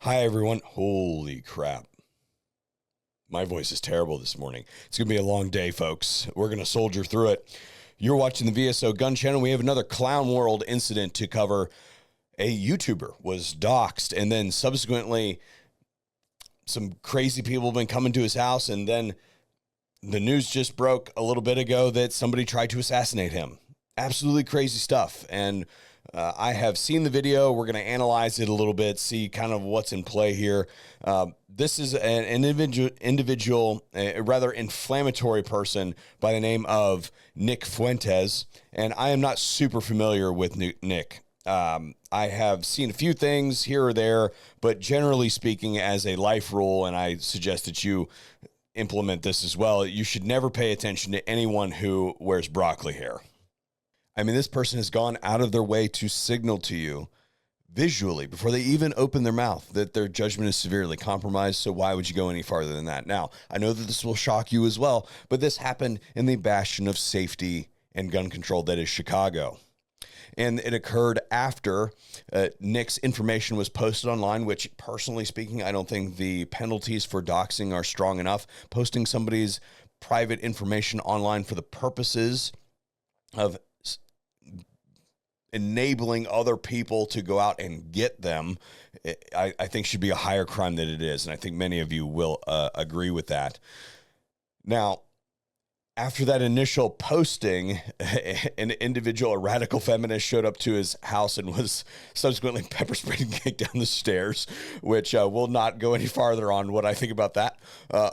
Hi, everyone. Holy crap. My voice is terrible this morning. It's going to be a long day, folks. We're going to soldier through it. You're watching the VSO Gun Channel. We have another clown world incident to cover. A YouTuber was doxxed, and then subsequently some crazy people have been coming to his house, and then the news just broke a little bit ago that somebody tried to assassinate him. Absolutely crazy stuff. And I have seen the video. We're going to analyze it a little bit, see kind of what's in play here. This is an individual, a rather inflammatory person by the name of Nick Fuentes, and I am not super familiar with Nick. I have seen a few things here or there, but generally speaking, as a life rule, and I suggest that you implement this as well, you should never pay attention to anyone who wears broccoli hair. I mean, this person has gone out of their way to signal to you visually before they even open their mouth that their judgment is severely compromised. So why would you go any farther than that? Now, I know that this will shock you as well, but this happened in the bastion of safety and gun control that is Chicago. And it occurred after Nick's information was posted online, which, personally speaking, I don't think the penalties for doxing are strong enough. Posting somebody's private information online for the purposes of enabling other people to go out and get them, I think should be a higher crime than it is. And I think many of you will agree with that. Now, after that initial posting, an individual, a radical feminist, showed up to his house and was subsequently pepper sprayed and kicked down the stairs, which will not go any farther on what I think about that.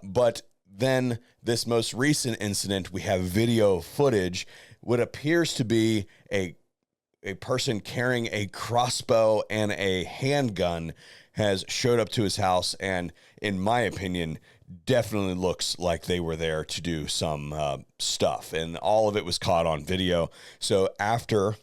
But then this most recent incident, we have video footage, what appears to be a person carrying a crossbow and a handgun has showed up to his house, and in my opinion, definitely looks like they were there to do some stuff, and all of it was caught on video. So after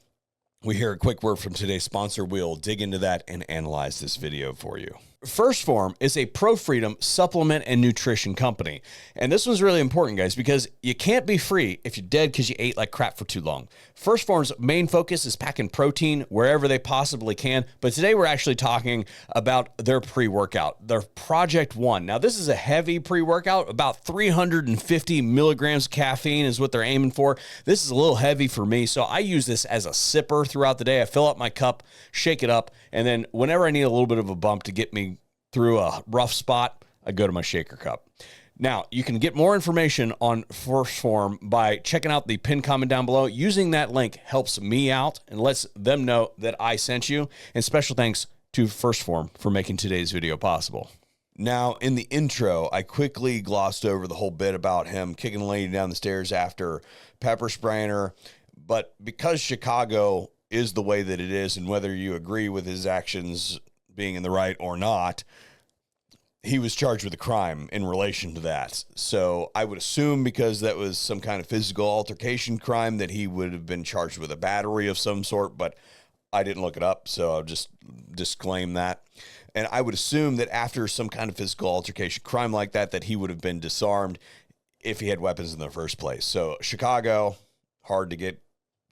we hear a quick word from today's sponsor, we'll dig into that and analyze this video for you. First Form is a pro-freedom supplement and nutrition company. And this one's really important, guys, because you can't be free if you're dead because you ate like crap for too long. First Form's main focus is packing protein wherever they possibly can. But today we're actually talking about their pre-workout, their Project One. Now, this is a heavy pre-workout. About 350 milligrams of caffeine is what they're aiming for. This is a little heavy for me, so I use this as a sipper throughout the day. I fill up my cup, shake it up, and then whenever I need a little bit of a bump to get me through a rough spot, I go to my shaker cup. Now, you can get more information on First Form by checking out the pinned comment down below. Using that link helps me out and lets them know that I sent you. And special thanks to First Form for making today's video possible. Now, in the intro, I quickly glossed over the whole bit about him kicking a lady down the stairs after pepper spraying her. But because Chicago is the way that it is, and whether you agree with his actions being in the right or not, he was charged with a crime in relation to that. So I would assume, because that was some kind of physical altercation crime, that he would have been charged with a battery of some sort, but I didn't look it up, so I'll just disclaim that. And I would assume that after some kind of physical altercation crime like that, that he would have been disarmed if he had weapons in the first place. So Chicago, hard to get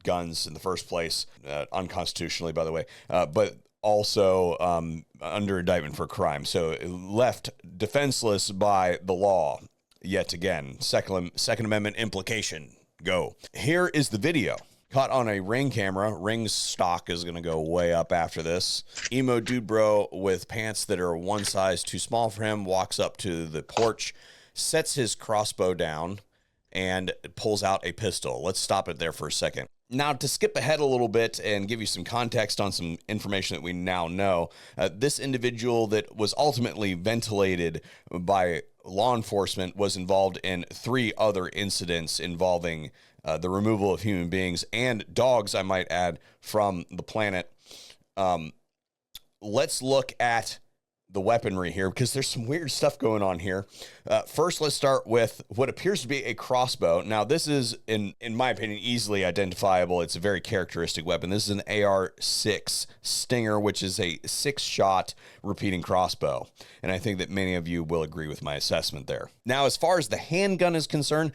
guns in the first place, unconstitutionally, by the way, but also under indictment for crime. So left defenseless by the law yet again. Second Amendment implication. Go. Here is the video. Caught on a Ring camera. Ring's stock is going to go way up after this. Emo dude bro with pants that are one size too small for him walks up to the porch, sets his crossbow down, and pulls out a pistol. Let's stop it there for a second. Now, to skip ahead a little bit and give you some context on some information that we now know, this individual that was ultimately ventilated by law enforcement was involved in 3 other incidents involving the removal of human beings and dogs, I might add, from the planet. Let's look at the weaponry here, because there's some weird stuff going on here. First, let's start with what appears to be a crossbow. Now, this is, in my opinion, easily identifiable. It's a very characteristic weapon. This is an AR-6 Stinger, which is a 6-shot repeating crossbow. And I think that many of you will agree with my assessment there. Now, as far as the handgun is concerned,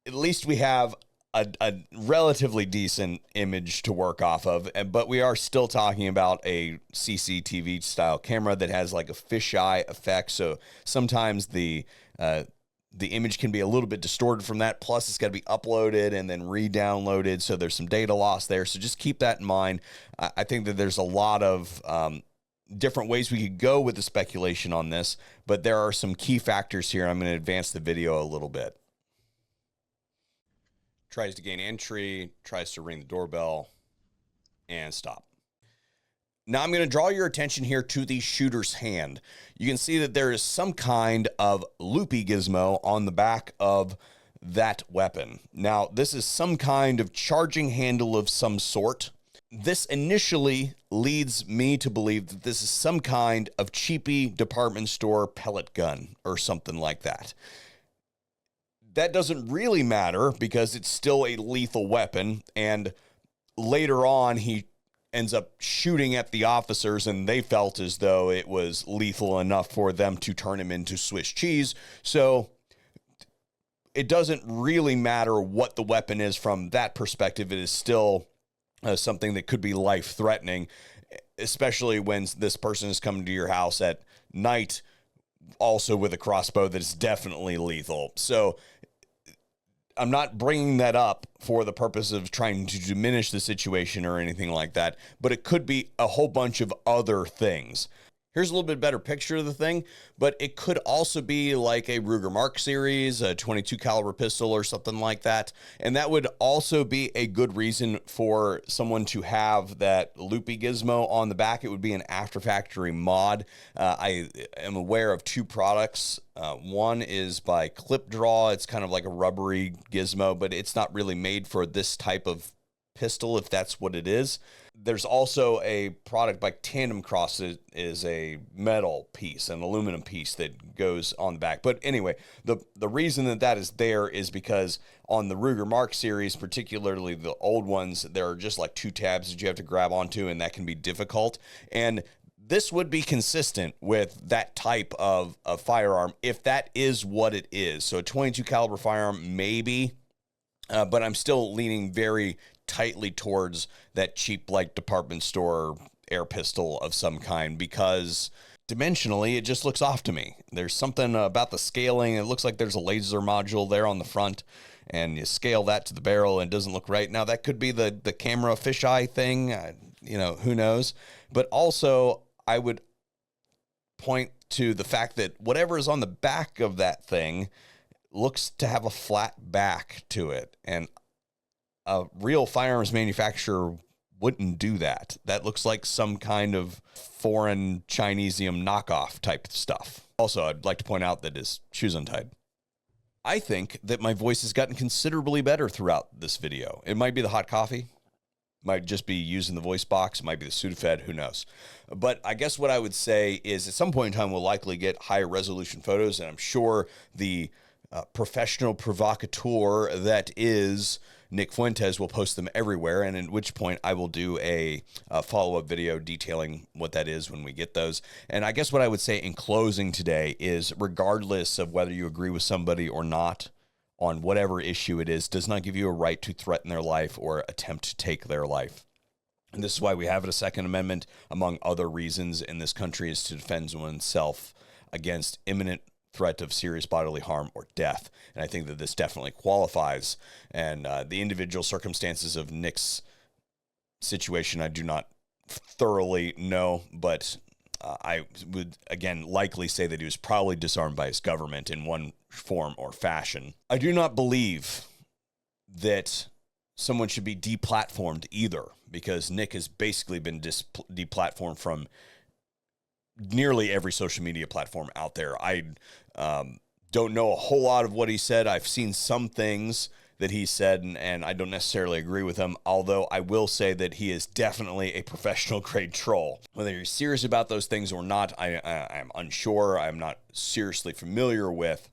at least we have a relatively decent image to work off of, but we are still talking about a CCTV style camera that has like a fisheye effect. So sometimes the image can be a little bit distorted from that. Plus, it's got to be uploaded and then re-downloaded. So there's some data loss there. So just keep that in mind. I think that there's a lot of different ways we could go with the speculation on this, but there are some key factors here. I'm going to advance the video a little bit. Tries to gain entry, tries to ring the doorbell, and stop. Now I'm going to draw your attention here to the shooter's hand. You can see that there is some kind of loopy gizmo on the back of that weapon. Now, this is some kind of charging handle of some sort. This initially leads me to believe that this is some kind of cheapy department store pellet gun or something like that. That doesn't really matter because it's still a lethal weapon, and later on he ends up shooting at the officers and they felt as though it was lethal enough for them to turn him into Swiss cheese. So it doesn't really matter what the weapon is from that perspective. It is still something that could be life-threatening, especially when this person is coming to your house at night, also with a crossbow that is definitely lethal. So I'm not bringing that up for the purpose of trying to diminish the situation or anything like that, but it could be a whole bunch of other things. Here's a little bit better picture of the thing, but it could also be like a Ruger Mark series, a 22 caliber pistol or something like that. And that would also be a good reason for someone to have that loopy gizmo on the back. It would be an after factory mod. I am aware of two products. One is by Clip Draw. It's kind of like a rubbery gizmo, but it's not really made for this type of pistol, if that's what it is. There's also a product by Tandem Cross that is a metal piece, an aluminum piece that goes on the back. But anyway, the reason that that is there is because on the Ruger Mark series, particularly the old ones, there are just like two tabs that you have to grab onto, and that can be difficult. And this would be consistent with that type of firearm if that is what it is. So a 22 caliber firearm, maybe, but I'm still leaning very tightly towards that cheap like department store air pistol of some kind, because dimensionally it just looks off to me. There's something about the scaling. It looks like there's a laser module there on the front, and you scale that to the barrel and it doesn't look right. Now that could be the camera fisheye thing, who knows. But also I would point to the fact that whatever is on the back of that thing looks to have a flat back to it, and a real firearms manufacturer wouldn't do that. That looks like some kind of foreign Chinesium knockoff type stuff. Also, I'd like to point out that his shoe's untied. I think that my voice has gotten considerably better throughout this video. It might be the hot coffee. Might just be using the voice box. It might be the Sudafed. Who knows? But I guess what I would say is at some point in time, we'll likely get higher resolution photos. And I'm sure the professional provocateur that is Nick Fuentes will post them everywhere, and at which point I will do a follow-up video detailing what that is when we get those. And I guess what I would say in closing today is, regardless of whether you agree with somebody or not on whatever issue it is, does not give you a right to threaten their life or attempt to take their life. And this is why we have a Second Amendment, among other reasons, in this country, is to defend oneself against imminent threat of serious bodily harm or death. And I think that this definitely qualifies. And the individual circumstances of Nick's situation, I do not thoroughly know, but I would, again, likely say that he was probably disarmed by his government in one form or fashion. I do not believe that someone should be deplatformed either, because Nick has basically been deplatformed from nearly every social media platform out there. I don't know a whole lot of what he said. I've seen some things that he said, and I don't necessarily agree with him, although I will say that he is definitely a professional grade troll. Whether you're serious about those things or not, I'm unsure. I'm not seriously familiar with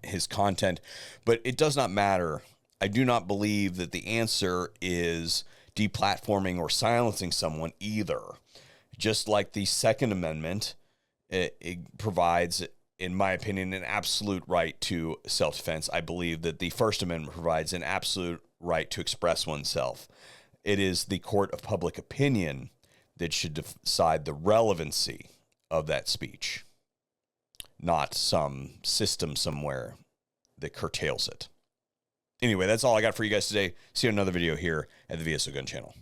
his content, but it does not matter. I do not believe that the answer is deplatforming or silencing someone either. Just like the Second Amendment, it provides in my opinion, an absolute right to self-defense. I believe that the First Amendment provides an absolute right to express oneself. It is the court of public opinion that should decide the relevancy of that speech, not some system somewhere that curtails it. Anyway, that's all I got for you guys today. See you in another video here at the VSO Gun Channel.